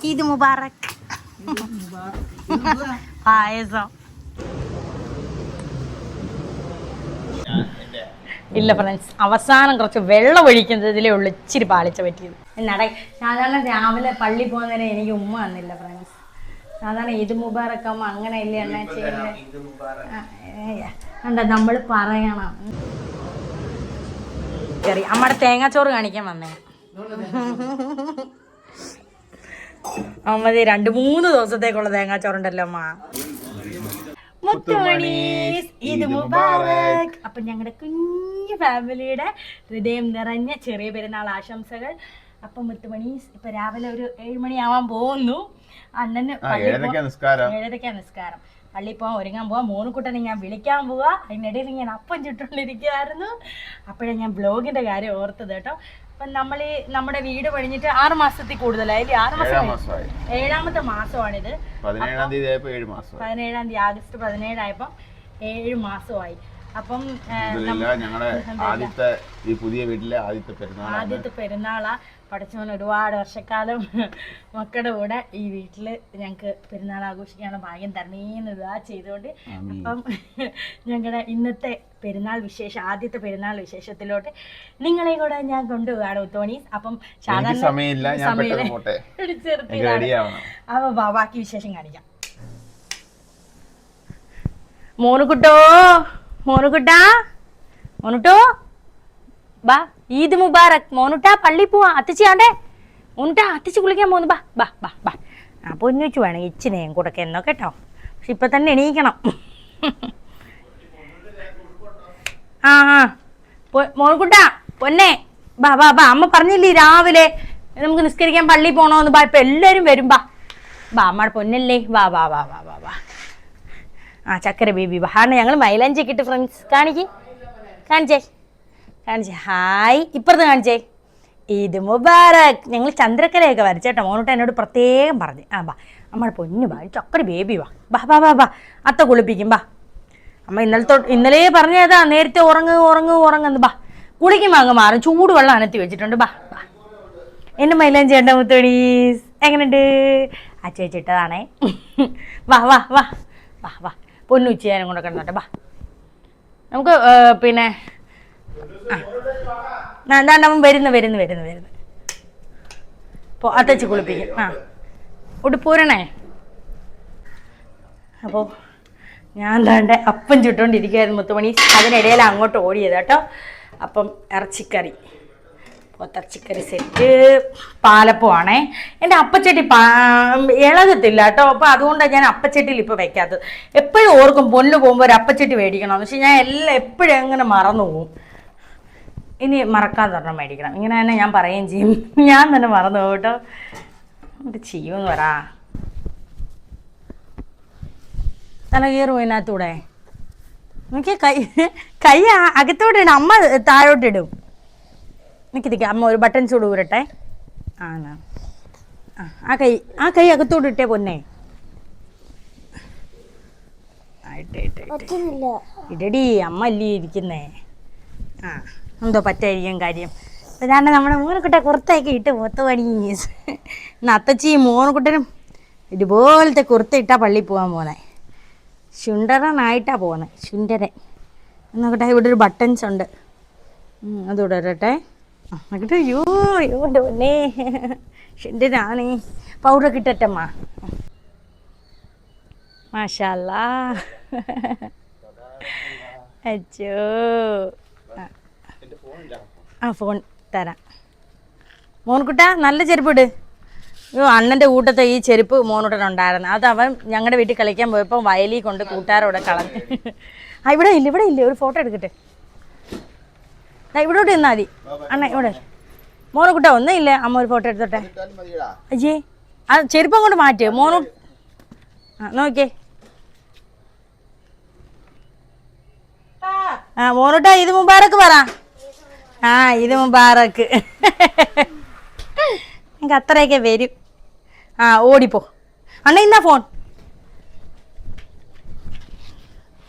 ഈദ് മുബാറക്. പായസം ഇല്ല ഫ്രണ്ട്സ്, അവസാനം കുറച്ച് വെള്ളം ഒഴിക്കുന്നതിലേ ഉള്ളു ഇച്ചിരി പാളിച്ച പറ്റിയത്. സാധാരണ രാവിലെ പള്ളി പോകുന്നതിന് എനിക്ക് ഉമ്മ വന്നില്ല ഫ്രണ്ട്സ്. സാധാരണ ഈദ് മുബാറക് ആകുമ്പോൾ അങ്ങനെ ഇല്ലേ എന്നാ ചെയ്യുന്നത്, നമ്മൾ പറയണം. അമ്മയുടെ തേങ്ങാച്ചോറ് കാണിക്കാൻ വന്നേ. അമ്മ 2-3 ദിവസത്തേക്കുള്ള തേങ്ങാച്ചോറുണ്ടല്ലോ അമ്മ. മുത്തുമണീസ് ഈദ് മുബാറക്. അപ്പൊ ഞങ്ങളുടെ കുഞ്ഞു ഫാമിലിയുടെ ഹൃദയം നിറഞ്ഞ ചെറിയ പെരുന്നാൾ ആശംസകൾ. അപ്പൊ മുത്തുമണീസ് ഇപ്പൊ രാവിലെ ഒരു 7 മണിയാവാൻ പോകുന്നു. അണ്ണന് 7:30 നിസ്കാരം. പള്ളി പോവാൻ ഒരുങ്ങാൻ പോവാ. മോനുകുട്ടനെ ഞാൻ വിളിക്കാൻ പോവാ. അതിനിടയിൽ ഞാൻ അപ്പം ചുട്ടുകൊണ്ടിരിക്കുകയായിരുന്നു. അപ്പോഴേ ഞാൻ ബ്ലോഗിന്റെ കാര്യം ഓർത്തത് കേട്ടോ. അപ്പം നമ്മുടെ വീട് പണിഞ്ഞിട്ട് 6 മാസത്തിൽ കൂടുതലായി. 6 മാസമായി. 7ാമത്തെ മാസമാണിത്. 17-ാം തീയതി ആഗസ്റ്റ് 17 ആയപ്പം 7 മാസമായി. അപ്പം ഞങ്ങളുടെ ആദ്യത്തെ ഈ പുതിയ വീട്ടിലെ ആദ്യത്തെ പെരുന്നാളാ. പഠിച്ചവൻ ഒരുപാട് വർഷക്കാലം മക്കളുടെ കൂടെ ഈ വീട്ടിൽ ഞങ്ങൾക്ക് പെരുന്നാൾ ആഘോഷിക്കാനുള്ള ഭാഗ്യം തരണേന്ന് ഇതാ ചെയ്തുകൊണ്ട്. അപ്പം ഞങ്ങളുടെ ഇന്നത്തെ ആദ്യത്തെ പെരുന്നാൾ വിശേഷത്തിലോട്ട് നിങ്ങളെ കൂടെ ഞാൻ കൊണ്ടുപോകാണ് മുത്തോണീസ്. അപ്പം അപ്പൊ ബാക്കി വിശേഷം കാണിക്കാം. മോനുട്ടോ ബാ, ഈദ് മുബാറക്. മോനുട്ടാ പള്ളി പോവാ. അത്തച്ചിയാണ്ടേ മോനുട്ടാ, അത്തച്ചി കുളിക്കാൻ പോകുന്നു. ബാ ബാ ബാ ബാ. ആ പൊന്നുവെച്ച് വേണം ഇച്ചിനെയും കൂടെ എന്നോ കേട്ടോ. പക്ഷെ ഇപ്പൊ തന്നെ എണീക്കണം. ആ മോനുകുട്ടാ പൊന്നെ ബാ ബാ ബാ. അമ്മ പറഞ്ഞില്ലേ രാവിലെ നമുക്ക് നിസ്കരിക്കാൻ പള്ളി പോണോന്ന്. ബാ, ഇപ്പൊ എല്ലാരും വരും. ബാ ബാ, അമ്മയുടെ പൊന്നല്ലേ. വാ വാ വാ വാ വാ വാ. ആ ചക്കര ബേബി ബാ. ഞങ്ങൾ മൈലാഞ്ചി ഇട്ട് ഫ്രണ്ട്സ് കാണിച്ചേ. ഹായ്. ഇപ്പുറത്ത് കാണിച്ചേ. ഈദ് മുബാറക്. ഞങ്ങൾ ചന്ദ്രക്കലയൊക്കെ വരച്ചേട്ടോ. മോനോട്ട് എന്നോട് പ്രത്യേകം പറഞ്ഞു. ആ ബാ അമ്മയുടെ പൊന്നു ബാ, ചക്കര ബേബി വാ. ബാ ബാ ബാ ബാ. അത്ത കുളിപ്പിക്കും. ബാ അമ്മ ഇന്നലെ പറഞ്ഞതാ നേരത്തെ ഉറങ്ങുന്നു. ബാ കുളിക്കുമ്പോൾ അങ്ങ് മാറും. ചൂടുവെള്ളം അനത്തി വെച്ചിട്ടുണ്ട്. ബാ ബാ. എന്നെ മൈലാഞ്ചി ചേട്ടാ മുത്തോണീസ് എങ്ങനെയുണ്ട്? അച്ഛ വെച്ചിട്ടതാണേ. വാ വാ വാ വാ വാ. പൊന്നുച്ച ഞാനും കൂടെ കിടന്നോട്ടെ. ബാ നമുക്ക് പിന്നെ അവൻ വരുന്നു അപ്പോൾ അത്തച്ച് കുളിപ്പിക്കും. ആ ഉടുപ്പൂരണേ. അപ്പോൾ ഞാൻ ദാണ്ടെ അപ്പം ചുട്ടുകൊണ്ടിരിക്കുകയായിരുന്നു മുത്തുമണി. അതിനിടയിൽ അങ്ങോട്ട് ഓടിയത് കേട്ടോ. അപ്പം ഇറച്ചിക്കറി സെറ്റ് പാലപ്പമാണേ. എൻ്റെ അപ്പച്ചട്ടി ഇളകത്തില്ല കേട്ടോ. അപ്പോൾ അതുകൊണ്ടാണ് ഞാൻ അപ്പച്ചട്ടിയിൽ ഇപ്പോൾ വെക്കാത്തത്. എപ്പോഴും ഓർക്കും പൊന്നു പോകുമ്പോൾ ഒരു അപ്പച്ചട്ടി മേടിക്കണമെന്ന്. പക്ഷെ ഞാൻ എപ്പോഴും അങ്ങനെ മറന്നു പോകും. ഇനി മറക്കാൻ തരണം മേടിക്കണം. ഇങ്ങനെ തന്നെ ഞാൻ പറയുകയും ചെയ്യും. ഞാൻ തന്നെ മറന്നു പോകും കേട്ടോ. എന്നിട്ട് ചെയ്യുമെന്ന് പറ. തല കയറും ഇതിനകത്തൂടെ. എനിക്ക് കൈ അകത്തോട്ട് ഇടും. അമ്മ താഴോട്ടിടും. എനിക്ക് അമ്മ ഒരു ബട്ടൺ ചൂട് ഊരട്ടെ. ആ കൈ അകത്തോട്ട് ഇട്ടേ പൊന്നെ. ഇടടി, അമ്മ അല്ലേ ഇരിക്കുന്നേ. ആ എന്തോ പറ്റായിരിക്കും കാര്യം. അതാണ് നമ്മുടെ മോനക്കുട്ട കുർത്തയൊക്കെ ഇട്ട് മുത്തുമണി. അത്തച്ചിയും മോനക്കുട്ടനും ഇതുപോലത്തെ കുർത്ത ഇട്ടാ പള്ളി പോകാൻ പോകുന്നത്. ശുണ്ടരനായിട്ടാ പോകുന്നത്. ശുണ്ടരൻ എന്നോട്ടെ. ഇവിടെ ഒരു ബട്ടൺസ് ഉണ്ട്. അതുകൂടെ ഇടട്ടെ. എന്നിട്ട് അയ്യോ എൻ്റെ പൊന്നേ ശുണ്ടനാണേ. പൗഡറൊക്കെ ഇട്ടമ്മ. മാഷാ അല്ലാ. അച്ചോ. ആ ഫോൺ തരാം. മോൻകുട്ട നല്ല ചെരുപ്പ് ഇട്. അയ്യോ അണ്ണൻ്റെ കൂട്ടത്തെ ഈ ചെരുപ്പ് മോനുട്ടനുണ്ടായിരുന്നു. അത് അവൻ ഞങ്ങളുടെ വീട്ടിൽ കളിക്കാൻ പോയപ്പോൾ വയലിൽ കൊണ്ട് കൂട്ടുകാരോടെ കളഞ്ഞു. ആ ഇവിടെ ഇല്ല ഒരു ഫോട്ടോ എടുക്കട്ടെ. ഇവിടോട്ട് നിന്നാൽ മതി അണ്ണ. ഇവിടെ മോനുകുട്ട ഒന്നും ഇല്ല. അമ്മ ഒരു ഫോട്ടോ എടുത്തോട്ടെ. അയ്യേ ആ ചെരുപ്പം കൊണ്ട് മാറ്റ് മോനു. ആ നോക്കിയേ. ആ മോനുട്ട ഈദ് മുബാറക് പറ. ആ ഈദ് മുബാറക്. എനിക്ക് അത്രയൊക്കെ വരും. ആ ഓടിപ്പോ അണ്ണ. ഇന്നാ ഫോൺ.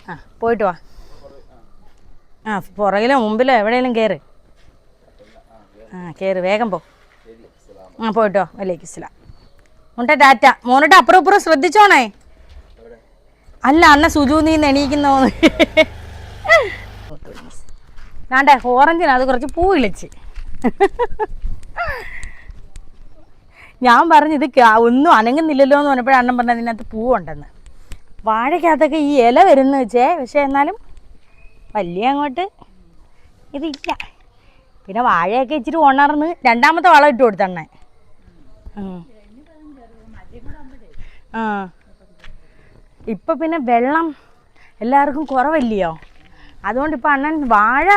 ആ പോയിട്ട് വാ. ആ പുറകിലോ മുമ്പിലോ എവിടെയെങ്കിലും കയറ്. ആ കയറ് വേഗം പോ. ആ പോയിട്ടോ. വലൈക്കും അസ്സലാം. മോണ്ടെ ടാറ്റ. മോനോട്ട് അപ്പുറം ഇപ്പുറം ശ്രദ്ധിച്ചോണേ. അല്ല അണ്ണ സുജു നീന്ന് എണീക്കുന്നോന്ന്. ഞാണ്ടേ ഓറഞ്ചിന് അത് കുറച്ച് പൂ വിളിച്ച്. ഞാൻ പറഞ്ഞു ഇത് ഒന്നും അനങ്ങുന്നില്ലല്ലോ എന്ന് പറഞ്ഞപ്പോഴേ അണ്ണൻ പറഞ്ഞത് ഇതിനകത്ത് പൂവുണ്ടെന്ന്. വാഴയ്ക്കകത്തൊക്കെ ഈ ഇല വരുന്ന വെച്ചേ, പക്ഷെ എന്നാലും വലിയ അങ്ങോട്ട് ഇതില്ല. പിന്നെ വാഴയൊക്കെ ഇച്ചിരി ഉണർന്ന് രണ്ടാമത്തെ വളം ഇട്ട് കൊടുത്തണ്ണേ. ആ ഇപ്പം പിന്നെ വെള്ളം എല്ലാവർക്കും കുറവല്ലയോ, അതുകൊണ്ട് ഇപ്പം അണ്ണൻ വാഴ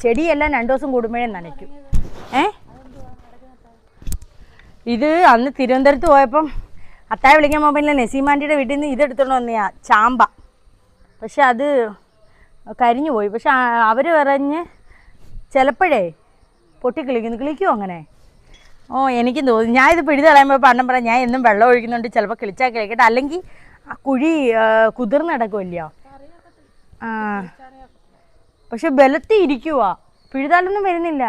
ചെടിയെല്ലാം 2 ദിവസം കൂടുമ്പോഴേ നനയ്ക്കും. ഇത് അന്ന് തിരുവനന്തപുരത്ത് പോയപ്പം അത്താഴ വിളിക്കാൻ പോകുമ്പോൾ നസീമാൻ്റിയുടെ വീട്ടിൽ നിന്ന് ഇതെടുത്തോണ്ട് വന്നെയാ, ചാമ്പ. പക്ഷെ അത് കരിഞ്ഞു പോയി. പക്ഷെ അവർ പറഞ്ഞ് ചിലപ്പോഴേ കിളിക്കുമോ അങ്ങനെ. എനിക്കും തോന്നി. ഞാൻ ഇത് പിഴുത് കളയുമ്പോൾ അണ്ണൻ പറയാം ഞാൻ എന്നും വെള്ളം ഒഴിക്കുന്നുണ്ട്, ചിലപ്പോൾ കിളിച്ചാൽ കിളിക്കട്ടെ, അല്ലെങ്കിൽ ആ കുഴി കുതിർന്ന് കിടക്കുമല്ലയോ. ആ പക്ഷെ ബലത്തി ഇരിക്കുവാ, പിഴുതാലൊന്നും വരുന്നില്ല.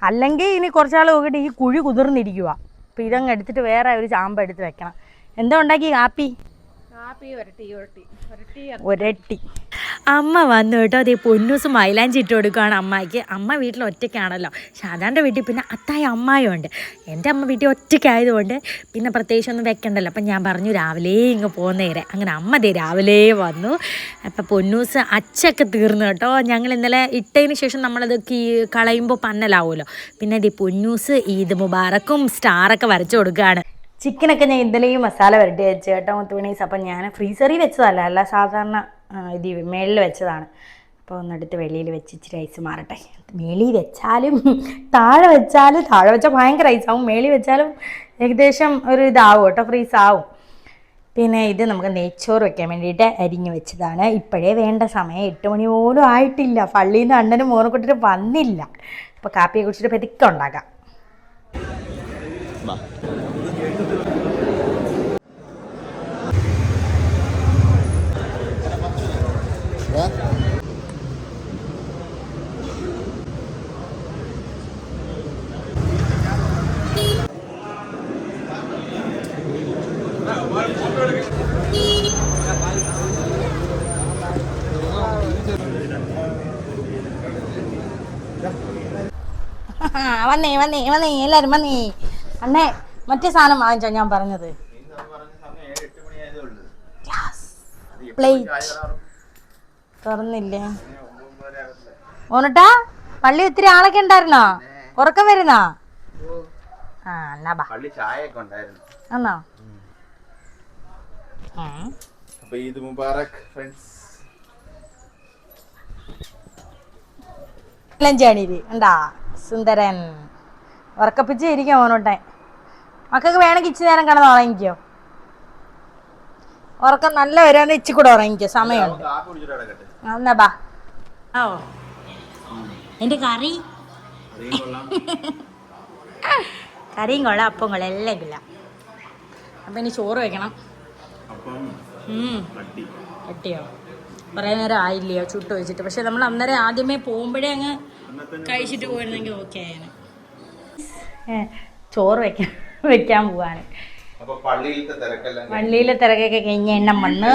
അല്ലെങ്കിൽ ഇനി കുറച്ചാൾ നോക്കിയിട്ട് ഈ കുഴി കുതിർന്നിരിക്കുക. അപ്പം ഇതങ്ങ് എടുത്തിട്ട് വേറെ ഒരു ചാമ്പ എടുത്ത് വെക്കണം. എന്താ ഉണ്ടാക്കി കാപ്പി? ഒരട്ടി. അമ്മ വന്നു കേട്ടോ. അതേ പൊന്നൂസ് മൈലാഞ്ചി ഇട്ട് കൊടുക്കുകയാണ് അമ്മയ്ക്ക്. അമ്മ വീട്ടിൽ ഒറ്റയ്ക്കാണല്ലോ. ഷാദാൻ്റെ വീട്ടിൽ പിന്നെ അത്തായ അമ്മായും ഉണ്ട്. എൻ്റെ അമ്മ വീട്ടിൽ ഒറ്റയ്ക്കായതുകൊണ്ട് പിന്നെ പ്രത്യേകിച്ചൊന്നും വെക്കണ്ടല്ലോ. അപ്പം ഞാൻ പറഞ്ഞു രാവിലെ ഇങ്ങ് പോകുന്നേരെ. അങ്ങനെ അമ്മ ദേ രാവിലെ വന്നു. അപ്പം പൊന്നൂസ് അച്ചൊക്കെ തീർന്നു കേട്ടോ. ഞങ്ങൾ ഇന്നലെ ഇട്ടതിന് ശേഷം നമ്മളത് കളയുമ്പോൾ പന്നലാവുമല്ലോ. പിന്നെ ദേ പൊന്നൂസ് ഈദ് മുബാറക്കും സ്റ്റാറൊക്കെ വരച്ചു കൊടുക്കുകയാണ്. ചിക്കനൊക്കെ ഞാൻ ഇന്നലെയും മസാല വരട്ടി വെച്ച് കേട്ടോ മുത്തുമണീസ്. അപ്പം ഞാൻ ഫ്രീസറിൽ വെച്ചതല്ല, അല്ല സാധാരണ ഇത് മേളിൽ വെച്ചതാണ്. അപ്പോൾ ഒന്നെടുത്ത് വെളിയിൽ വെച്ച് ഇച്ചിരി ഐസ് മാറട്ടെ. മേളിൽ വെച്ചാലും താഴെ വെച്ചാൽ ഭയങ്കര ഐസാവും, മേളിൽ വെച്ചാലും ഏകദേശം ഒരു ഇതാവും കേട്ടോ, ഫ്രീസാവും. പിന്നെ ഇത് നമുക്ക് നെയ്ച്ചോറ് വെക്കാൻ വേണ്ടിയിട്ട് അരിഞ്ഞ് വെച്ചതാണ്. ഇപ്പോഴേ വേണ്ട സമയം 8 മണി പോലും ആയിട്ടില്ല. പള്ളിയിൽ നിന്ന് അണ്ണനും മോനെക്കൊട്ടിട്ട് വന്നില്ല. അപ്പോൾ കാപ്പിയെ കുടിച്ചിട്ട് പതുക്കെ ഉണ്ടാക്കാം. വന്നേ എല്ലാരും വന്നേ. അണ്ണേ മറ്റേ സാധനം വാങ്ങിച്ചോ ഞാൻ പറഞ്ഞത്. പ്ലേറ്റ് തുറന്നില്ലേ ഓനട്ടാ? പള്ളി ഒത്തിരി ആളൊക്കെ ഉണ്ടായിരുന്നോ? ഉറക്കം വരുന്നോ? ആ എന്നാ ബാ. ആണോ? ഈദ് മുബാറക് ഫ്രണ്ട്സ്. ലഞ്ചാണിത് ഉണ്ടാ സുന്ദരൻ ഉറക്കപ്പിച്ച് ഇരിക്കും ഓനോട്ടെ. മക്കൾക്ക് വേണമെങ്കിൽ ഇച്ചിരി നേരം കിടന്ന് ഉറങ്ങിക്കോ. ഉറക്കം നല്ല വരാന്ന് ഇച്ചി കൂടെ ഉറങ്ങിക്കോ, സമയമുണ്ട്. എന്നാ ബാ. ഓ എൻ്റെ കറിയും കൊള്ളാം, അപ്പം കൊള്ളാം, എല്ലാം കൊള്ളാം. അപ്പം ഇനി ചോറ് വെക്കണം. കട്ടിയോ കുറേ നേരം ആയില്ലയോ ചുട്ട് വെച്ചിട്ട്. പക്ഷെ നമ്മൾ അന്നേരം ആദ്യമേ പോകുമ്പോഴേ അങ്ങ് കഴിച്ചിട്ട് പോയിരുന്നെങ്കിൽ ഓക്കെ ആയേനെ. ചോറ് വെക്കാൻ പോവാണ്. പള്ളിയിലെ തിരക്കൊക്കെ കഴിഞ്ഞ എണ്ണം വന്ന്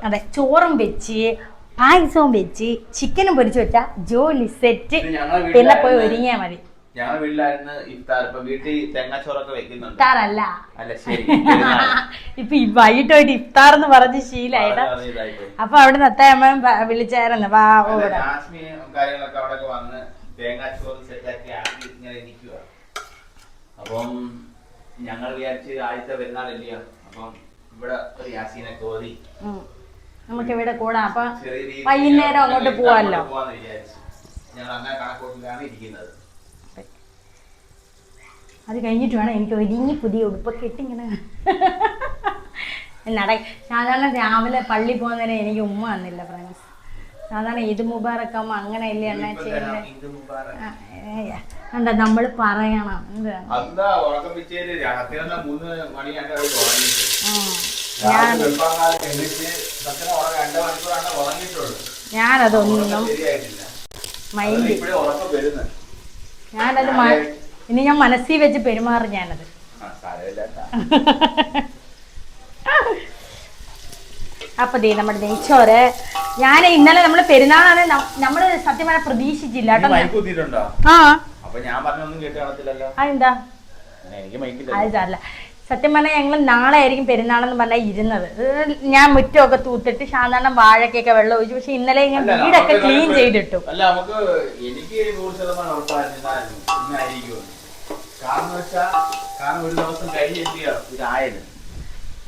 അതെ ചോറും വെച്ച് പായസവും വെച്ച് ചിക്കനും പൊരിച്ചു വെച്ചാ ജോലി സെറ്റ്. പിന്നെ പോയി ഒരുങ്ങിയാ മതി. ഇഫ്താറല്ല, ഇപ്പൊ വൈകിട്ട് പോയിട്ട് ഇഫ്താർ എന്ന് പറഞ്ഞ് ശീലായിട്ട്. അപ്പൊ അവിടെ നിന്ന് അത്തായമ്മ വിളിച്ചായിരുന്നു, വാ ഇവിടെ. അപ്പം ഞങ്ങൾ വിചാരിച്ച് ആദ്യത്തെ പെരുന്നാളില്ലയോ, അപ്പം ഇവിടെ ഒരു യാസീനെ കോരി നമുക്ക് ഇവിടെ കൂടാം. അപ്പൊ വൈകുന്നേരം അങ്ങോട്ട് പോവാല്ലോ. ഞങ്ങൾ അങ്ങനെ കണക്കൂട്ടിലാണ് ഇരിക്കുന്നത്. അത് കഴിഞ്ഞിട്ട് വേണം എനിക്ക് ഒരുങ്ങി പുതിയ ഉടുപ്പൊക്കെ ഇട്ട് ഇങ്ങനെ സാധാരണ രാവിലെ പള്ളി പോകുന്നതിന് എനിക്ക് ഉമ്മ വന്നില്ല ഫ്രണ്ട്സ്. സാധാരണ ഈദ് മുബാറക് ആകുമ്പോ അങ്ങനെ ഇല്ലേ എണ്ണ ചെയ്യുന്നത്. എന്താ നമ്മൾ പറയണം. ഞാനതൊന്നും ഇനി ഞാൻ മനസ്സിൽ വെച്ച് പെരുമാറും ഞാനത്. അപ്പൊ ദേ നമ്മുടെ നെയ്ച്ചോറ്. ഞാൻ ഇന്നലെ നമ്മള് പെരുന്നാളാണ് നമ്മള് സത്യം പറഞ്ഞാൽ പ്രതീക്ഷിച്ചില്ല കേട്ടോ. ആ അതെന്താ അത് സാരല്ല. സത്യം പറഞ്ഞാൽ ഞങ്ങൾ നാളെ ആയിരിക്കും പെരുന്നാളെന്ന് പറഞ്ഞാൽ ഇരുന്നത്. ഞാൻ മുറ്റമൊക്കെ തൂത്തിട്ട് സാധാരണ വാഴക്കൊക്കെ വെള്ളം ഒഴിച്ചു. പക്ഷെ ഇന്നലെ ഞാൻ വീടൊക്കെ ക്ലീൻ ചെയ്തിട്ടു.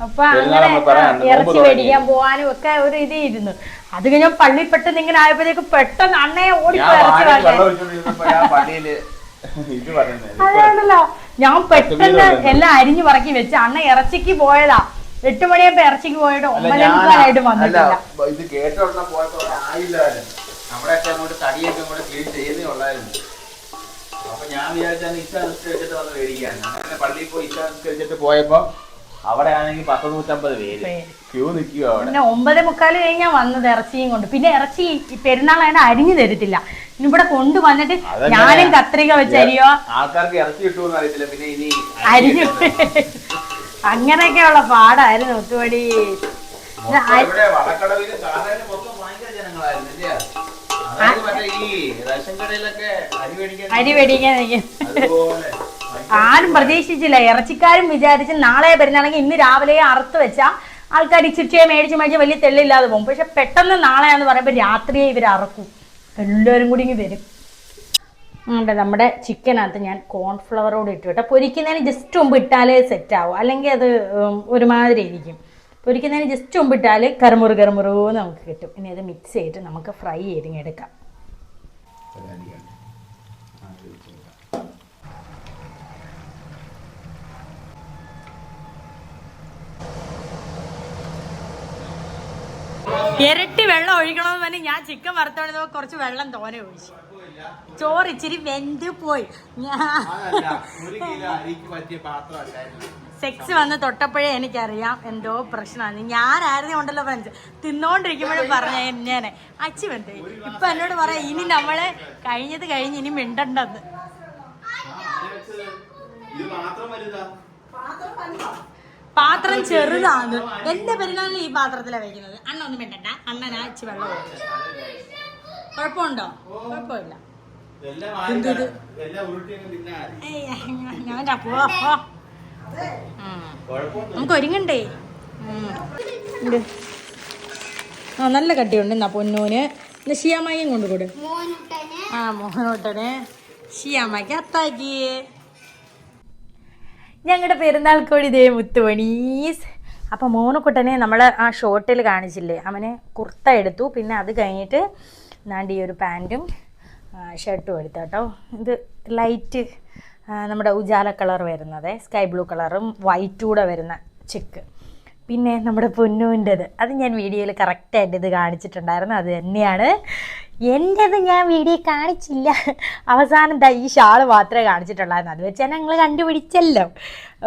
അപ്പൊ അങ്ങനെ ഇറച്ചി മേടിക്കാൻ പോവാനും ഒക്കെ ഒരു ഇത് ഇരുന്നു. അത് കഴിഞ്ഞ പള്ളി പെട്ടെന്ന് ഇങ്ങനെ ആയപ്പോഴേക്ക് പെട്ടെന്ന് അണ്ണയെ ഓടിപ്പോ ഇറച്ചി അതാണല്ലോ. ഞാൻ പെട്ടെന്ന് എല്ലാം അരിഞ്ഞു പറക്കി വെച്ച് അണ്ണ ഇറച്ചിക്ക് പോയതാ. 8 മണിയാകുമ്പോ ഇറച്ചിക്ക് പോയിട്ട് 9:30 വന്നിട്ടില്ല. ഇത് കേട്ടോടനെ പോയപ്പോ അപ്പൊ ഞാൻ വിചാരിച്ചാൽ ഇഷ്ട നിസ്കരിച്ചിട്ട് വന്ന് മേടിക്കാൻ. അങ്ങനെ പള്ളിയിൽ പോയി ഇഷ്ട നിസ്കരിച്ചിട്ട് പോയപ്പോ അവിടെ ആണെങ്കിൽ 150 പേര് ക്യൂ നിൽക്കുക. അവിടെ 9:45 കഴിഞ്ഞാ വന്നത് ഇറച്ചിയും കൊണ്ട്. പിന്നെ ഇറച്ചി പെരുന്നാളായിട്ട് അരിഞ്ഞു തരത്തില്ല. ഇവിടെ കൊണ്ടുവന്നിട്ട് ഞാനും കത്രിക വെച്ചരിയോ ആൾക്കാർക്ക് ഇറച്ചി കിട്ടുമെന്ന് അറിയത്തില്ല. പിന്നെ ഇനി അരിഞ്ഞു അങ്ങനെയൊക്കെയുള്ള പാടായിരുന്നു ഒത്തുപടി. വളക്കടവില് സാധാരണ മൊത്തം ഭയങ്കര ജനങ്ങളായിരുന്നു. അരി മേടിക്കാൻ ആരും പ്രതീക്ഷിച്ചില്ല. ഇറച്ചിക്കാരും വിചാരിച്ച് നാളെ പെരുന്നാണെങ്കിൽ ഇന്ന് രാവിലെ അറുത്ത് വെച്ചാൽ ആൾക്കാർ ഇച്ചിരിയെ മേടിച്ച് വലിയ തെള്ളില്ലാതെ പോകും. പക്ഷെ പെട്ടെന്ന് നാളെയാന്ന് പറയുമ്പോൾ രാത്രിയെ ഇവർ അറക്കും. എല്ലാവരും കൂടി ഇങ്ങ് വരും. നമ്മുടെ ചിക്കനകത്ത് ഞാൻ കോൺഫ്ലവറോട് ഇട്ടു കേട്ടോ. പൊരിക്കുന്നതിന് ജസ്റ്റ് മുമ്പ് ഇട്ടാലേ സെറ്റ് ആവും, അല്ലെങ്കിൽ അത് ഒരുമാതിരി ഇരിക്കും. പൊരിക്കുന്നതിന് ജസ്റ്റ് മുമ്പ് ഇട്ടാൽ കറുമുറു നമുക്ക് കിട്ടും. ഇനി അത് മിക്സ് ചെയ്തിട്ട് നമുക്ക് ഫ്രൈ ചെയ്തിങ്ങെടുക്കാം. ഇരട്ടി വെള്ളം ഒഴിക്കണമെന്ന് പറഞ്ഞ് ഞാൻ ചിക്കൻ വറുത്തോണ്ട് കുറച്ച് വെള്ളം തോനെ ഒഴിച്ചു. ചോറ് ഇച്ചിരി വെന്ത് പോയി. സെക്സ് വന്ന് തൊട്ടപ്പോഴേ എനിക്കറിയാം എന്തോ പ്രശ്നമാണ്. ഞാനായിരുന്നു കൊണ്ടല്ലോ ഫ്രണ്ട്സ് തിന്നോണ്ടിരിക്കുമ്പോഴും പറഞ്ഞ എന്നെ അച്ചി വെന്തേ. ഇപ്പൊ എന്നോട് പറയാം ഇനി നമ്മള് കഴിഞ്ഞത് കഴിഞ്ഞ് ഇനി മിണ്ടണ്ടെന്ന്. പാത്രം ചെറുതാണ്. എന്റെ പെരുന്നാളിന് ഈ പാത്രത്തിലാണ് വെക്കുന്നത്. അണ്ണ ഒന്നും മിണ്ടണ്ട. അണ്ണനാ ഇച്ചി വെള്ളം ഒഴിച്ചു. കുഴപ്പമുണ്ടോ? കുഴപ്പമില്ല. നമുക്ക് ഒരുങ്ങണ്ടേ. നല്ല കട്ടിയുണ്ട്. എന്നാ പൊന്നൂന് ഷിയാമ്മയും കൊണ്ടുകൂടും. മോഹനോട്ടന് ഷിയാമ്മക്ക് അത്താക്കി. ഞങ്ങളുടെ പെരുന്നാൾ കോഴി ദേ മുത്തുമണീസ്. അപ്പം മോനുക്കുട്ടനെ നമ്മൾ ആ ഷോട്ടിൽ കാണിച്ചില്ലേ, അവന് കുർത്ത എടുത്തു. പിന്നെ അത് കഴിഞ്ഞിട്ട് നാണ്ടി ഒരു പാൻറ്റും ഷർട്ടും എടുത്തു കേട്ടോ. ഇത് ലൈറ്റ് നമ്മുടെ ഉജാല കളർ വരുന്നത്, സ്കൈ ബ്ലൂ കളറും വൈറ്റും കൂടെ വരുന്ന ചെക്ക്. പിന്നെ നമ്മുടെ പൊന്നൂൻ്റെത് അത് ഞാൻ വീഡിയോയിൽ കറക്റ്റായിട്ട് ഇത് കാണിച്ചിട്ടുണ്ടായിരുന്നു. അത് തന്നെയാണ് എൻ്റെത്. ഞാൻ വീഡിയോ കാണിച്ചില്ല. അവസാനം ഈ ഷാള് മാത്രമേ കാണിച്ചിട്ടുള്ളായിരുന്നു. അത് വെച്ചാൽ ഞങ്ങൾ കണ്ടുപിടിച്ചല്ലോ.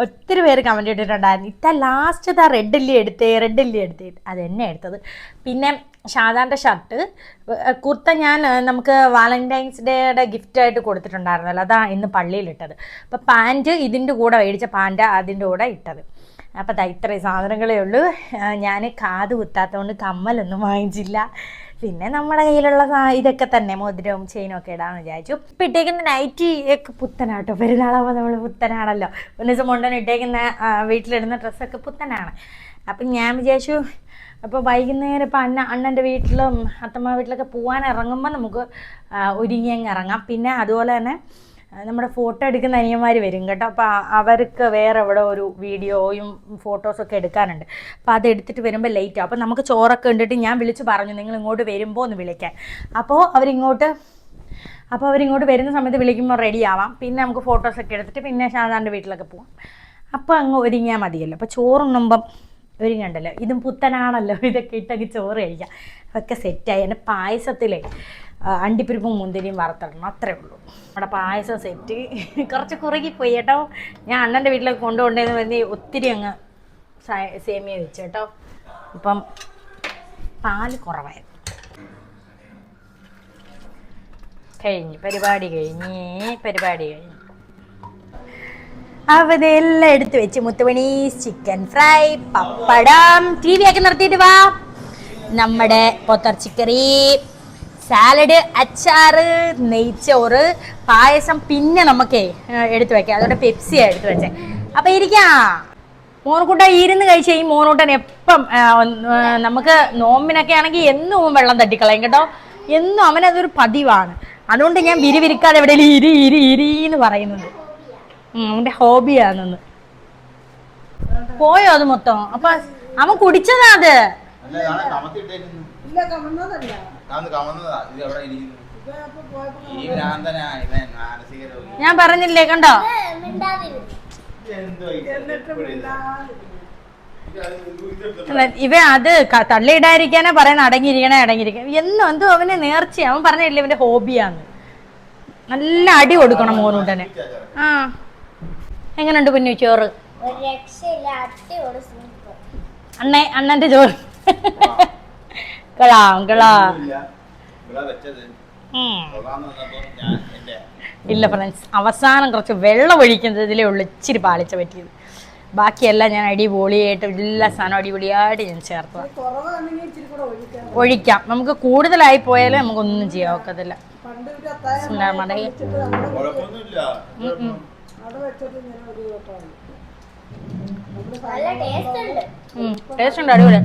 ഒത്തിരി പേര് കമൻറ്റ് ഇട്ടിട്ടുണ്ടായിരുന്നു. ഇത്ത ലാസ്റ്റ് റെഡില്ലേ എടുത്തേ അത് തന്നെ എടുത്തത്. പിന്നെ ഷാദാൻ്റെ ഷർട്ട് കുർത്ത ഞാൻ നമുക്ക് വാലന്റൈൻസ് ഡേയുടെ ഗിഫ്റ്റായിട്ട് കൊടുത്തിട്ടുണ്ടായിരുന്നല്ലോ, അതാ ഇന്ന് പള്ളിയിലിട്ടത്. അപ്പോൾ പാൻറ്റ് ഇതിൻ്റെ കൂടെ മേടിച്ച പാൻറ്റ് അതിൻ്റെ കൂടെ ഇട്ടത്. അപ്പോൾ ഇത്രയും സാധനങ്ങളേ ഉള്ളൂ. ഞാൻ കാത് കുത്താത്തതുകൊണ്ട് കമ്മലൊന്നും വാങ്ങിച്ചില്ല. പിന്നെ നമ്മുടെ കയ്യിലുള്ള ഇതൊക്കെ തന്നെ മോതിരവും ചെയിനും ഒക്കെ ഇടാമെന്ന് വിചാരിച്ചു. ഇപ്പം ഇട്ടേക്കുന്ന നൈറ്റി ഒക്കെ പുത്തനാട്ടോ. പെരുന്നാളാകുമ്പോൾ നമ്മൾ പുത്തനാണല്ലോ. ഒരു ദിവസം കൊണ്ടുവന്ന് ഇട്ടേക്കുന്ന വീട്ടിലിടുന്ന ഡ്രസ്സൊക്കെ പുത്തനാണ്. അപ്പം ഞാൻ വിചാരിച്ചു അപ്പോൾ വൈകുന്നേരം ഇപ്പം അണ്ണൻ്റെ വീട്ടിലും അത്തമ്മ വീട്ടിലൊക്കെ പോകാൻ ഇറങ്ങുമ്പോൾ നമുക്ക് ഒരുങ്ങി അങ്ങ് ഇറങ്ങാം. പിന്നെ അതുപോലെ തന്നെ നമ്മുടെ ഫോട്ടോ എടുക്കുന്ന അനിയന്മാർ വരും കേട്ടോ. അപ്പോൾ അവർക്ക് വേറെ എവിടെ ഒരു വീഡിയോയും ഫോട്ടോസൊക്കെ എടുക്കാനുണ്ട്. അപ്പോൾ അതെടുത്തിട്ട് വരുമ്പോൾ ലേറ്റ് ആവും. അപ്പോൾ നമുക്ക് ചോറൊക്കെ ഉണ്ടിട്ട് ഞാൻ വിളിച്ച് പറഞ്ഞു നിങ്ങൾ ഇങ്ങോട്ട് വരുമ്പോൾ ഒന്ന് വിളിക്കാൻ. അപ്പോൾ അവരിങ്ങോട്ട് വരുന്ന സമയത്ത് വിളിക്കുമ്പോൾ റെഡി ആവാം. പിന്നെ നമുക്ക് ഫോട്ടോസൊക്കെ എടുത്തിട്ട് പിന്നെ ഷാദാൻ്റെ വീട്ടിലൊക്കെ പോവാം. അപ്പോൾ അങ്ങ് ഒരുങ്ങിയാൽ മതിയല്ലോ. അപ്പോൾ ചോറുണ്ണുമ്പം ഒരുങ്ങണ്ടല്ലോ. ഇതും പുത്തനാണല്ലോ. ഇതൊക്കെ ഇട്ടൊക്കെ ചോറ് കഴിക്കാം. അതൊക്കെ സെറ്റായി. എൻ്റെ പായസത്തിലേ അണ്ടിപ്പരിപ്പും മുന്തിരിയും വറുത്തിടണം, അത്രേ ഉള്ളൂ. നമ്മുടെ പായസം സെറ്റ്. കുറച്ച് കുറുകിപ്പോയി കേട്ടോ. ഞാൻ അണ്ണൻ്റെ വീട്ടിലൊക്കെ കൊണ്ടുപോകേണ്ടതെന്ന് പറഞ്ഞ് ഒത്തിരി അങ്ങ് സേമിയ വെച്ചു കേട്ടോ. ഇപ്പം പാല് കുറവായിരുന്നു. പരിപാടി കഴിഞ്ഞ് അവതെല്ലാം എടുത്ത് വെച്ച് മുത്തുമണി ചിക്കൻ ഫ്രൈ പപ്പടം TV ഒക്കെ നിർത്തിയിട്ട് വാ. നമ്മുടെ പൊത്തർച്ചിക്കറി, സാലഡ്, അച്ചാറ്, നെയ്ച്ചോറ്, പായസം, പിന്നെ നമുക്കേ എടുത്തു വെക്കാം. അതുകൊണ്ട് പെപ്സിയാ എടുത്തു വെച്ചേ. അപ്പൊ ഇരിക്കാം. മോനൂട്ട ഇരുന്ന് കഴിച്ച ഈ മോനൂട്ടൻ എപ്പം നമുക്ക് നോമ്പിനൊക്കെ ആണെങ്കിൽ എന്നും വെള്ളം തട്ടിക്കളയും കേട്ടോ. എന്നും അവനതൊരു പതിവാണ്. അതുകൊണ്ട് ഞാൻ വിരിവിരിക്കാതെ എവിടെയെങ്കിലും ഇരി എന്ന് പറയുന്നത് അവന്റെ ഹോബിയാണെന്ന്. പോയോ അത് മൊത്തം? അപ്പൊ അവൻ കുടിച്ചതാ അത്. ഞാൻ പറഞ്ഞില്ലേ കണ്ടോ? ഇവ അത് തള്ളിയിടാതിരിക്കാനാ പറയുന്നത്. അടങ്ങിയിരിക്കാൻ എന്നും എന്തോ അവന് നേർച്ച. അവൻ പറഞ്ഞില്ലേ ഇവന്റെ ഹോബിയാന്ന്. നല്ല അടി കൊടുക്കണം മോനൂട്ടന്. ആ എങ്ങനെയുണ്ട് കുഞ്ഞു ചോറ്? അണ്ണന്റെ ചോറ് ഇല്ല ഫ്രണ്ട്സ്, അവസാനം കുറച്ച് വെള്ളം ഒഴിക്കുന്നതിലേ ഉള്ളു ഇച്ചിരി പാളിച്ച പറ്റിയത്. ബാക്കിയെല്ലാം ഞാൻ അടിപൊളിയായിട്ട് എല്ലാ സാധനം അടിപൊളിയായിട്ട് ഞാൻ ചേർത്തത്. ഒഴിക്കാം, നമുക്ക് കൂടുതലായി പോയാലും നമുക്കൊന്നും ചെയ്യാൻ ഒക്കത്തില്ല. ടേസ്റ്റ് ഉണ്ട്, അടിപൊളി.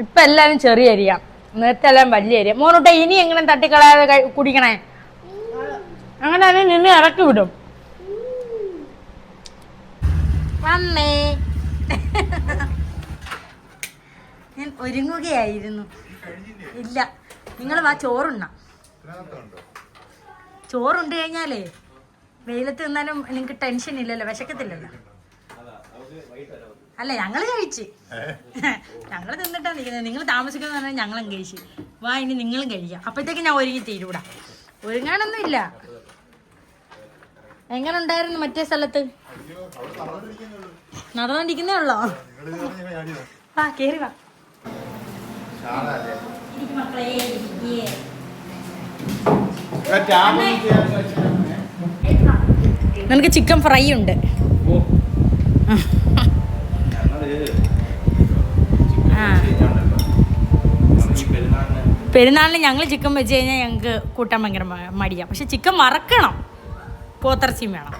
ഇപ്പൊ എല്ലാരും ചെറിയ അരിയാ, നേരത്തെ എല്ലാം വലിയ അരിയാ. മോനൂട്ട ഇനി എങ്ങനെ തട്ടിക്കളയാതെ കുടിക്കണേ? അങ്ങനെ അതിനെ നിന്ന് ഇറക്കി വിടും. വന്നേ ഞാൻ ഒരുങ്ങുകയായിരുന്നു. ഇല്ല, നിങ്ങൾ വാ, ചോറുണ്ണ. ചോറുണ്ട് കഴിഞ്ഞാലേ വെയിലത്ത് നിന്നാലും നിങ്ങൾക്ക് ടെൻഷൻ ഇല്ലല്ലോ, വിശക്കത്തില്ലല്ലോ. അല്ല, ഞങ്ങള് കഴിച്ച് ഞങ്ങള് തിന്നിട്ടാണ് നിൽക്കുന്നത്. നിങ്ങൾ താമസിക്കുന്ന പറഞ്ഞാൽ ഞങ്ങളും കഴിച്ച്. വാ, ഇനി നിങ്ങളും കഴിക്കാം. അപ്പോഴത്തേക്ക് ഞാൻ ഒരുങ്ങി തീരൂടാ. ഒരുങ്ങാനൊന്നും ഇല്ല. എങ്ങനെ ഉണ്ടായിരുന്നു മറ്റേ സ്ഥലത്ത്? നടന്നോണ്ടിരിക്കുന്നേ ഉള്ളോ? വാ, കേറി വാ. നിനക്ക് ചിക്കൻ ഫ്രൈ ഉണ്ട്. പെരുന്നാളിന് ഞങ്ങൾ ചിക്കൻ വെച്ച് കഴിഞ്ഞാൽ ഞങ്ങൾക്ക് കൂട്ടാൻ ഭയങ്കര മടിയാണ്. പക്ഷെ ചിക്കൻ വറക്കണം, പോത്തിറച്ചിയും വേണം.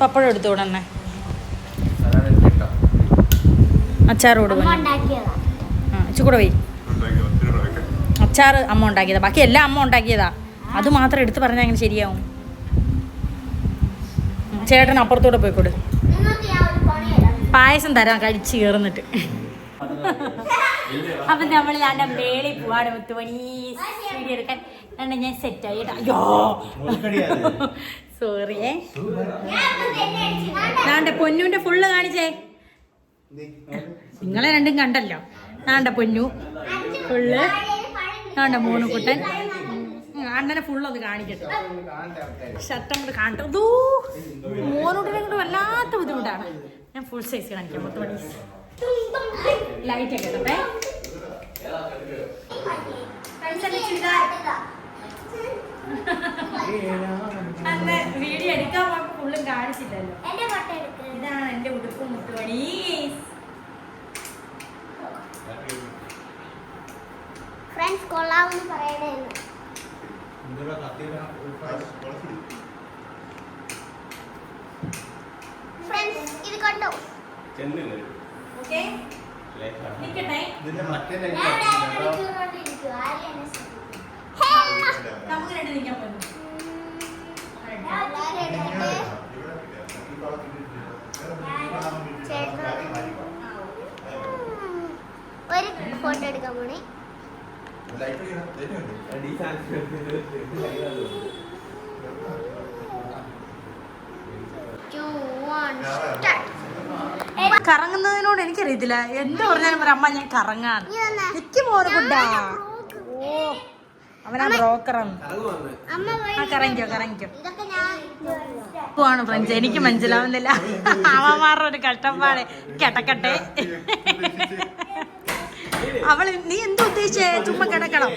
പപ്പടം എടുത്തോടെ തന്നെ അച്ചാറോട് ഇച്ചിക്കൂടെ പോയി. അച്ചാറ് അമ്മ ഉണ്ടാക്കിയതാ, ബാക്കി എല്ലാം അമ്മ ഉണ്ടാക്കിയതാ. അത് മാത്രം എടുത്ത് പറഞ്ഞാൽ അങ്ങനെ ശരിയാവും. ചേട്ടൻ അപ്പുറത്തൂടെ പോയിക്കോട്. പായസം തരാം കഴിച്ച് കയറുന്നിട്ട്. അപ്പൊ നമ്മൾ ഞാൻ മേളിൽ പോവാണ് മുത്തുമണി വീഡിയോ എടുക്കാൻ. ഞാൻ സെറ്റായി. അയ്യോ സോറിയേ. നാണ്ടെ പൊന്നുവിന്റെ ഫുള്ള് കാണിച്ചേ. നിങ്ങളെ രണ്ടും കണ്ടല്ലോ. നാണ്ടെ പൊന്നു ഫുള്ള്, നാണ്ടെ മോനുകുട്ടൻ. അണ്ണനെ ഫുള്ളൊന്ന് കാണിക്കട്ടെ. ഷർട്ട് അങ്ങോട്ട് കാണട്ടെ. അതൂ മോനോട്ടിനെ കൊണ്ട് വല്ലാത്ത ബുദ്ധിമുട്ടാണ്. ഞാൻ ഫുൾ സൈസ് കാണിക്കാം. മുത്തുമണി ലൈറ്റ് ഒക്കെ ഇടട്ടെ. വീഡിയോ എടുക്കാൻ പോയപ്പോ ഫുള്ളും കാണിച്ചില്ലല്ലോ. ഇതാണ് എന്റെ ഉടുപ്പ് മുത്തുമണി. ഫ്രണ്ട്സ് കൊള്ളാമെന്ന് പറയണേ. ഫ്രണ്ട്സ് ഇത് കണ്ടോ? ഓക്കേ നിക്കട്ടെ. നമുക്ക് രണ്ട് നിൽക്കാൻ പറ്റും. ഒരു ഫോട്ടോ എടുക്കാൻ പോണേ. കറങ്ങുന്നതിനോട് എനിക്കറിയത്തില്ല. എന്ത് പറഞ്ഞാലും പറയാം അമ്മ ഞാൻ കറങ്ങാണ്. എനിക്ക് മോനെ കൊണ്ടാ. ഓ അവനാ ബ്രോക്കറാണ്. അമ്മ പോയി കറങ്ങിക്കോ ഇതൊക്കെ ഞാൻ പോവാണ് ഫ്രണ്ട്സ്. എനിക്ക് മനസ്സിലാവുന്നില്ല അവന്മാരുടെ ഒരു കഷ്ടപ്പാട്. കിടക്കട്ടെ. അവള് നീ എന്താ ഉദ്ദേശിച്ചേ? ചുമ്മാ കിടക്കണം.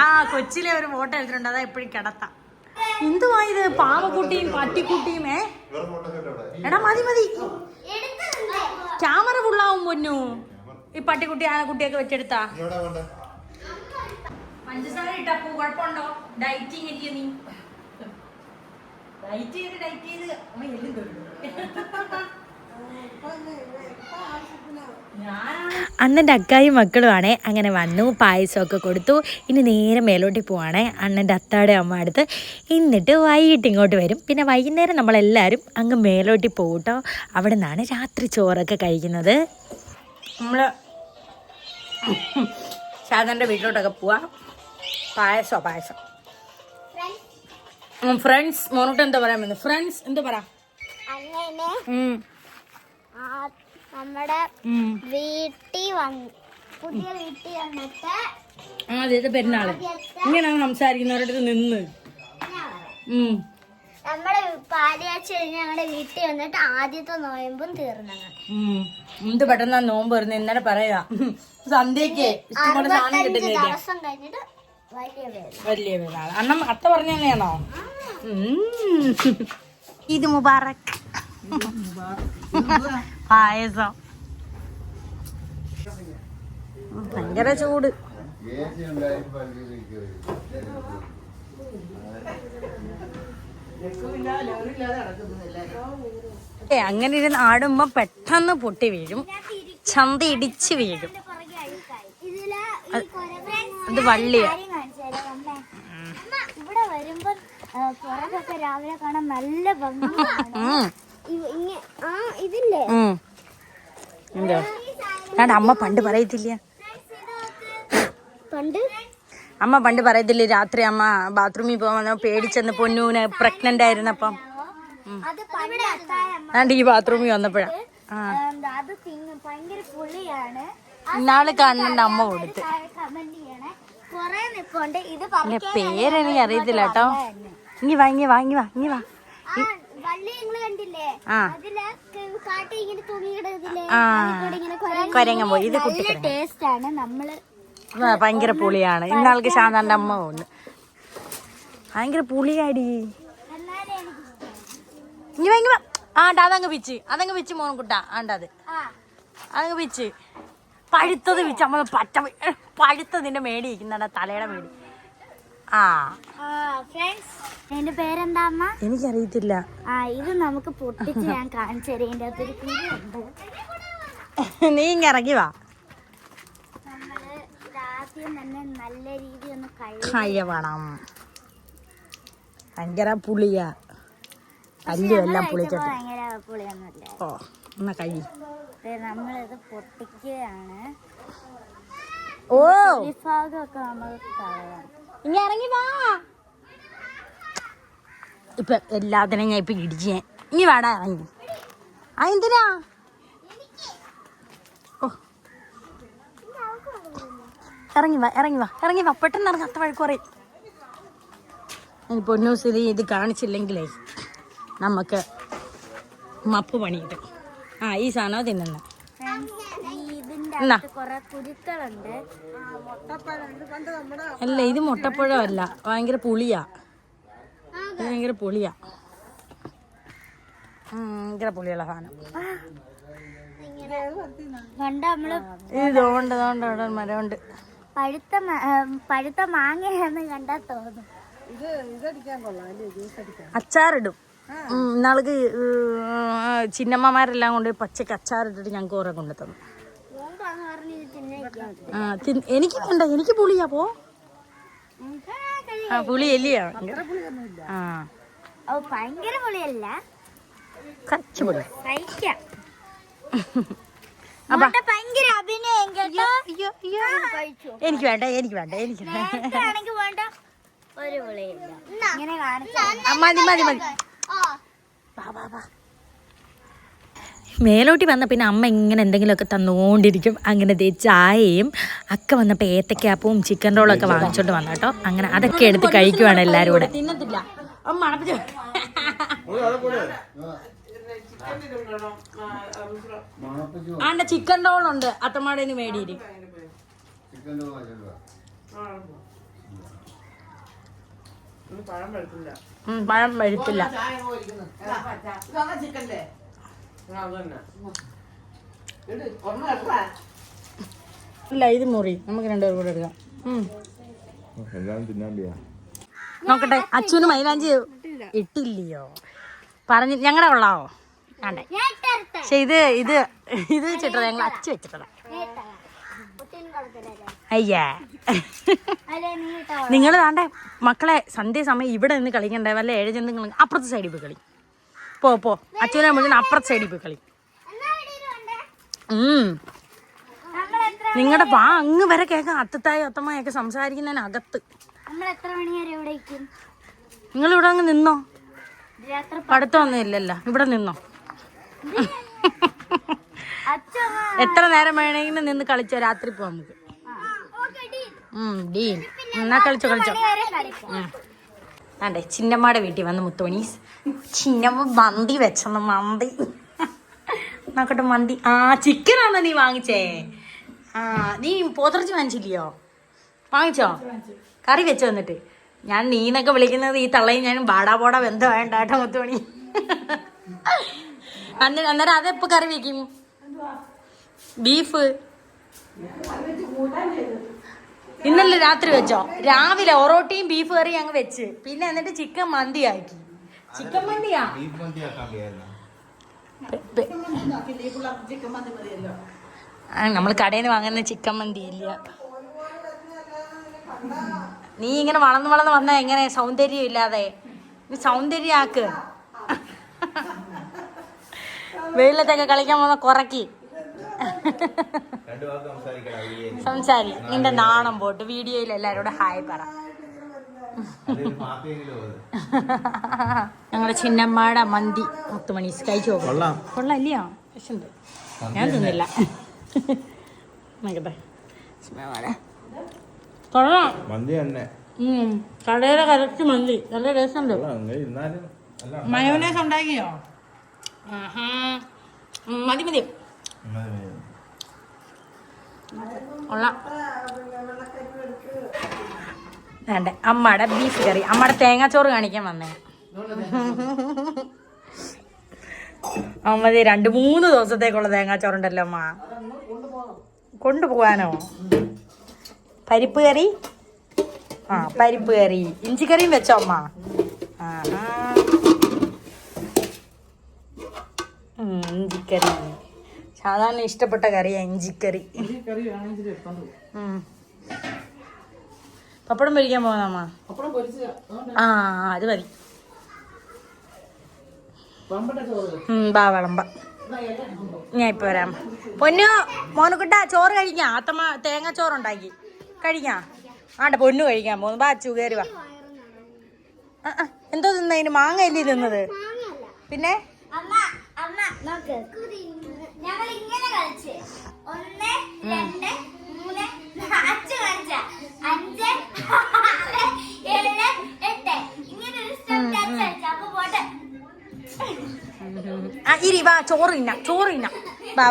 ആ കൊച്ചിലെ ഒരു ഫോട്ടോ എടുത്തിട്ടുണ്ട്, അതാ എപ്പോഴും കിടത്താം. എന്തുവാ ഇത്? പാവക്കുട്ടിയും പട്ടിക്കുട്ടിയും. എടാ മതി ക്യാമറ ഫുള്ളാവും പൊന്നു. ഈ പട്ടിക്കുട്ടി ആനക്കുട്ടിയൊക്കെ വെച്ചെടുത്താ. പഞ്ചസാര ഇട്ടപ്പോ കുഴപ്പമുണ്ടോ? ഡയറ്റിങ് അല്ലേ നീ? ഡയറ്റ് ചെയ്ത് അമ്മ എല്ലും തൊഴിലും. അണ്ണൻ്റെ അക്കായും മക്കളുമാണേ. അങ്ങനെ വന്നു, പായസമൊക്കെ കൊടുത്തു. ഇനി നേരെ മേലോട്ട് പോവാണേ അണ്ണൻ്റെ അത്താടെ അമ്മ അടുത്ത്. എന്നിട്ട് വൈകിട്ട് ഇങ്ങോട്ട് വരും. പിന്നെ വൈകുന്നേരം നമ്മളെല്ലാവരും അങ്ങ് മേലോട്ട് പോകും കേട്ടോ. അവിടെ നിന്നാണ് രാത്രി ചോറൊക്കെ കഴിക്കുന്നത്. നമ്മൾ ഷാദാൻ്റെ വീട്ടിലോട്ടൊക്കെ പോവാം. പായസം ഫ്രണ്ട്സ്. മോനോട്ട് എന്താ പറയാൻ പറ്റുന്നത്? ഫ്രണ്ട്സ് എന്താ പറ? അങ്ങനെ നമ്മുടെ പുതിയ വീട്ടിൽ വന്നിട്ട് ആദ്യത്തെ പെരുന്നാള് ഇങ്ങനെയാണ് സംസാരിക്കുന്നവരുടെ നിന്ന്. നമ്മുടെ പാലിയാഴ്ച കഴിഞ്ഞ് ഞങ്ങളുടെ വീട്ടിൽ വന്നിട്ട് ആദ്യത്തെ നോയമ്പും തീർന്നങ്ങ്. എന്ത് പെട്ടെന്നാ നോമ്പ് വരുന്നത് ഇന്നലെ പറയാ. സന്ധ്യക്ക് ഇഷ്ടംപോലെ സാധനം കിട്ടുന്നില്ല. ദിവസം കഴിഞ്ഞിട്ട് വലിയ പെരുന്നാൾ. അണ്ണൻ അത്ത പറഞ്ഞ തന്നെയാണോ? ഇത് മുബാറക് പായസം. ഭയങ്കര ചൂട്. അങ്ങനെ ഇരുന്ന് ആടുമ്പോ പെട്ടെന്ന് പൊട്ടി വീഴും, ചന്ത ഇടിച്ച് വീഴും. അത് വള്ളിയാ. ഇവിടെ വരുമ്പോ പുറത്തൊക്കെ രാവിലെ കാണാൻ നല്ല ഭംഗിയാണ്. ഇതില്ലേ അമ്മ പണ്ട് പറയത്തില്ല, രാത്രി അമ്മ ബാത്റൂമിൽ പോകാൻ പേടിച്ചെന്ന് പൊന്നൂന് പ്രഗ്നന്റ് ആയിരുന്നപ്പം ഈ ബാത്റൂമിൽ വന്നപ്പോഴാ ഭയങ്കര പുളിയാണ്. ഇന്നാള് കാണണ്ട അമ്മ കൊടുത്ത്. പേരെനിക്ക് അറിയത്തില്ല കേട്ടോ. ഇങ്ങി വാ കൊരങ്ങൻ പോയി. ഇത് കുട്ടി ടേസ്റ്റ് ആണ്. നമ്മള് ഭയങ്കര പുളിയാണ്. ഇന്നാൾക്ക് ശാന്താന്റെ അമ്മ പോകുന്നു. ഭയങ്കര പുളിയാടി. ഇങ്ങി വാ. അതങ്ങ് പിച്ച് മോൻകുട്ട. അതങ്ങ് പിച്ച്. പഴുത്തത് പിച്ച്. അമ്മ പഴുത്തതിന്റെ മേടി ഇരിക്കുന്നടാ, തലയുടെ മേടി. എന്റെ പേരെന്താ അമ്മ? എനിക്കറിയത്തില്ല. ഇത് നമുക്ക് പൊട്ടിച്ച് ഞാൻ കാണിച്ചു തരാം. ഇതിന്റെ അകത്തൊരു കുരുണ്ട്. നീ ഇറങ്ങി വാ. നമ്മള് ആദ്യം തന്നെ നല്ല രീതിയിൽ ഒന്ന് കഴിയണം. ഭയങ്കര പുളിയാ. കല്ലുമെല്ലാം പുളിക്കട്ടെ. ഭയങ്കര പുളിയൊന്നുമില്ല. എന്നാ കഴി. നമ്മളിത് പൊട്ടിക്കുകയാണ്. വിഭാഗമൊക്കെ നമുക്ക് കളയാം. ഇനി ഇറങ്ങി വാ. ഇപ്പൊ എല്ലാത്തിനും ഞാൻ ഇപ്പൊ ഇടിച്ച്. ഇനി വാടാ ഇറങ്ങി. എന്തിനാ? ഇറങ്ങി വാ പെട്ടെന്ന് ഇറങ്ങി. അത്ര വഴക്ക് പറയും. ഇനി പൊന്നൂസിൽ ഇത് കാണിച്ചില്ലെങ്കിലേ നമുക്ക് മപ്പ് പണി കിട്ടും. ഈ സാധനം തിന്നുന്ന അല്ല, ഇത് മുട്ടപ്പഴമല്ല, ഭയങ്കര പുളിയാ. ഭയങ്കര പുളിയുള്ള സാധനം. ഇതുകൊണ്ട് മരമുണ്ട്. പഴുത്ത മാങ്ങയാന്ന് കണ്ടാ തോന്നും. അച്ചാറിടും. ഇന്നാൾക്ക് ചിന്നമ്മമാരെല്ലാം കൊണ്ട് പച്ചക്ക് അച്ചാറിട്ടിട്ട് ഞങ്ങൾക്ക് കുറെ കൊണ്ടു തന്നു. എനിക്ക് വേണ്ട, എനിക്ക് പുളിയാ. പുളി എല്ലിയാ. ഭയങ്കര പുളിയല്ല, കുറച്ച് പുളി. ഭയങ്കര അഭിനയം കേട്ടോ. എനിക്ക് വേണ്ട. ഒരു പുളിയില്ല. മതി. മേലോട്ടി വന്ന പിന്നെ അമ്മ ഇങ്ങനെ എന്തെങ്കിലുമൊക്കെ തന്നുകൊണ്ടിരിക്കും. അങ്ങനെ ദേ ചായയും അക്ക വന്നപ്പോൾ ഏത്തക്കാപ്പവും ചിക്കൻ റോളൊക്കെ വാങ്ങിച്ചോണ്ട് വന്നു കേട്ടോ. അങ്ങനെ അതൊക്കെ എടുത്ത് കഴിക്കുവാണ് എല്ലാവരും കൂടെ. തിന്നത്തില്ല ആണ്ട ചിക്കൻ റോളുണ്ട് അത്തമാടേന്ന് മേടിയിരി. പഴം വഴുത്തില്ല. ഇല്ല ഇത് മുറി നമുക്ക് രണ്ടുപേരും കൂടെ എടുക്കാം. നോക്കട്ടെ അച്ഛന് മൈലാഞ്ചി ഇട്ടില്ലയോ പറഞ്ഞ് ഞങ്ങളുടെ കൊള്ളാവോ? ആണ്ടേ പക്ഷെ ഇത് വെച്ചിട്ടതാ ഞങ്ങൾ അച്ഛ വെച്ചിട്ടതാ. അയ്യാ നിങ്ങൾ താണ്ടെ മക്കളെ സന്ധ്യ സമയം ഇവിടെ നിന്ന് കളിക്കണ്ടേ? വല്ല ഏഴജന്തുക്കൾ അപ്പുറത്തെ സൈഡിൽ പോയി കളി. പോ അച്ഛനെ മുഴുവൻ അപ്പുറത്തെ സൈഡിൽ പോയി കളി. നിങ്ങളുടെ വാ അങ്ങ് വരെ കേൾക്കാം. അത്തത്തായും അത്തമ്മയൊക്കെ സംസാരിക്കുന്നതിനകത്ത്. നിങ്ങൾ ഇവിടെ അങ്ങ് നിന്നോ, പഠിത്തമൊന്നും ഇല്ലല്ലോ, ഇവിടെ നിന്നോ. എത്ര നേരം വേണമെങ്കിലും നിന്ന് കളിച്ചോ, രാത്രി പോവാം നമുക്ക്. ഡീൻ എന്നാ കളിച്ചോ. ആണ്ടേ ചിന്നമ്മയുടെ വീട്ടിൽ വന്ന് മുത്തുമണി ചിന്നമ്മ മന്തി വെച്ചെന്ന്. മന്തി നോക്കട്ടെ. മന്തി ചിക്കനാണോ നീ വാങ്ങിച്ചേ? നീ പോത്തിറച്ചി വാങ്ങിച്ചില്ലയോ? വാങ്ങിച്ചോ? കറി വെച്ചോ? എന്നിട്ട് ഞാൻ നീന്നൊക്കെ വിളിക്കുന്നത് ഈ തള്ളയും ഞാനും ബാടാ പോടാ ബന്ധം വേണ്ട കേട്ടോ മുത്തുമണി. അന്നേരം അതെപ്പോ കറി വെക്കും? ബീഫ് ഇന്നലെ രാത്രി വെച്ചോ? രാവിലെ ഒറോട്ടിയും ബീഫ് കറിയും അങ്ങ് വെച്ച് പിന്നെ എന്നിട്ട് ചിക്കൻ മന്തി ആക്കി. ചിക്കൻ മന്തിയാ നമ്മൾ കടയിൽ നിന്ന് വാങ്ങുന്ന ചിക്കൻ മന്തി ഇല്ല. നീ ഇങ്ങനെ വളർന്ന് വന്നാ എങ്ങനെ സൗന്ദര്യം ഇല്ലാതെ? നീ സൗന്ദര്യാക്ക്. വെയിലത്തൊക്കെ കളിക്കാൻ പോകുന്ന കുറക്കി സംസാരി. നിന്റെ നാണം പോട്ട്. വീഡിയോയിൽ എല്ലാരോടും ഹായ് പറ. ഞങ്ങളുടെ ചിന്നമ്മയുടെ മന്തി മുത്തുമണി കഴിച്ചു നോക്കും. കൊള്ളാം ഇല്ലയോ? വിശുണ്ട്. ഞാൻ തിന്നില്ല. നോക്കട്ടെ. കൊള്ളാം മന്തി തന്നെ. കടയിലെ കറക്റ്റ് മന്തി നല്ല രസമുണ്ട്. മയോനൈസ് ഉണ്ടാക്കിയോ? മതി കൊള്ളാം. വേണ്ടേ അമ്മയുടെ ബീഫ് കറി, അമ്മയുടെ തേങ്ങാച്ചോറ് കാണിക്കാൻ വന്നേ. അമ്മ 2-3 ദിവസത്തേക്കുള്ള തേങ്ങാച്ചോറുണ്ടല്ലോ അമ്മ. കൊണ്ടുപോകാനോ? പരിപ്പ് കറി. പരിപ്പ് കറി ഇഞ്ചിക്കറിയും വെച്ചോ അമ്മ? ഇഞ്ചിക്കറി സാധാരണ ഇഷ്ടപ്പെട്ട കറിയാ ഇഞ്ചിക്കറി. പപ്പടം പൊരിക്കാൻ പോകാമ്മ? അത് മതി. വിളമ്പ ഞാൻ ഇപ്പൊ വരാം. പൊന്നു മോനുകുട്ട ചോറ് കഴിക്കാ. അത്തമ്മ തേങ്ങ ചോറുണ്ടാക്കി കഴിക്കാ. പൊന്നു കഴിക്കാൻ പോകുന്നു. ബാച്ചു കയറി വാ. എന്തോ തിന്നതിന്? മാങ്ങ അല്ലേ തിന്നത്? പിന്നെ ഇരി വാ. ചോറ് തിന്ന.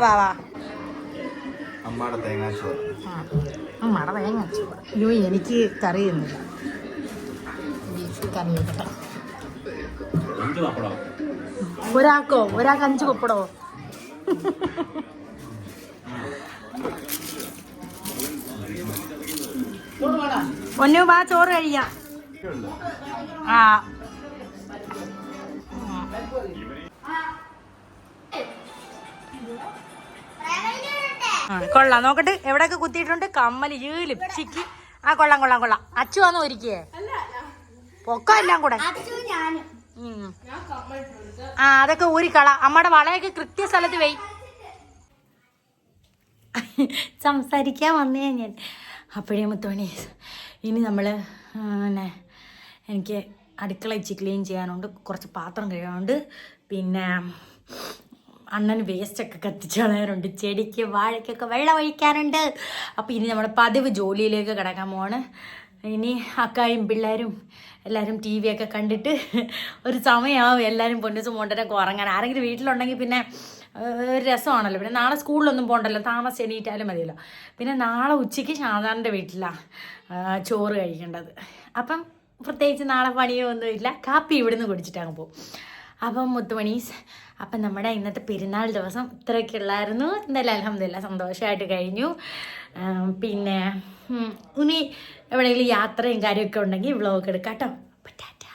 വാ. അമ്മയുടെ തേങ്ങാച്ചോറ്. അയ്യോ എനിക്ക് കറി തന്നില്ല. ബീഫ് കറി വെക്കട്ടെ. ഒരാൾക്ക് 5 പപ്പടോ? ഒന്നു വാ ചോറ് കഴിക്കാം. കൊള്ളാം. നോക്കട്ടെ എവിടെയൊക്കെ കുത്തിയിട്ടുണ്ട്. കമ്മല്, ലിപ്സ്റ്റിക്ക്. കൊള്ളാം. അച്ചു വന്ന് ഒരുക്കിയേ പൊക്ക എല്ലാം കൂടെ. അതൊക്കെ ഊരിക്കള. അമ്മയുടെ വളയൊക്കെ കൃത്യ സ്ഥലത്ത് വെയ്. സംസാരിക്കാൻ വന്നേ ഞാൻ. അപ്പോഴേ മുത്തോണി ഇനി നമ്മൾ എനിക്ക് അടുക്കള ഇച്ചി ക്ലീൻ ചെയ്യാനുണ്ട്. കുറച്ച് പാത്രം കഴുകാനുണ്ട്. പിന്നെ അണ്ണന് വേസ്റ്റൊക്കെ കത്തിച്ച് കളയാറുണ്ട്, ചെടിക്ക് വാഴയ്ക്കൊക്കെ വെള്ളം ഒഴിക്കാറുണ്ട്. അപ്പോൾ ഇനി നമ്മുടെ പതിവ് ജോലിയിലേക്ക് കിടക്കാൻ പോവാണ്. ഇനി അക്കായും പിള്ളേരും എല്ലാവരും ടി വി ഒക്കെ കണ്ടിട്ട് ഒരു സമയമാവും എല്ലാവരും പൊന്നിച്ച് മോണ്ടനൊക്കെ ഉറങ്ങാൻ. ആരെങ്കിലും വീട്ടിലുണ്ടെങ്കിൽ പിന്നെ ഒരു രസമാണല്ലോ. പിന്നെ നാളെ സ്കൂളിലൊന്നും പോകണ്ടല്ലോ, താമസിച്ച് എണീറ്റാലും മതിയല്ലോ. പിന്നെ നാളെ ഉച്ചയ്ക്ക് ഷാദാറിൻ്റെ വീട്ടിലാണ് ചോറ് കഴിക്കേണ്ടത്. അപ്പം പ്രത്യേകിച്ച് നാളെ പണിയോ ഒന്നുമില്ല, കാപ്പി ഇവിടുന്ന് കുടിച്ചിട്ടങ്ങ് പോകും. അപ്പം മുത്തുമണീസ്, അപ്പം നമ്മുടെ ഇന്നത്തെ പെരുന്നാൾ ദിവസം ഇത്രയൊക്കെ ഉള്ളായിരുന്നു. എന്തായാലും അൽഹംദുലില്ലാ സന്തോഷമായിട്ട് കഴിഞ്ഞു. പിന്നെ ഇനി എവിടെയെങ്കിലും യാത്രയും കാര്യമൊക്കെ ഉണ്ടെങ്കിൽ വ്ളോഗ് എടുക്കാം കേട്ടോ. അപ്പം ടാറ്റ.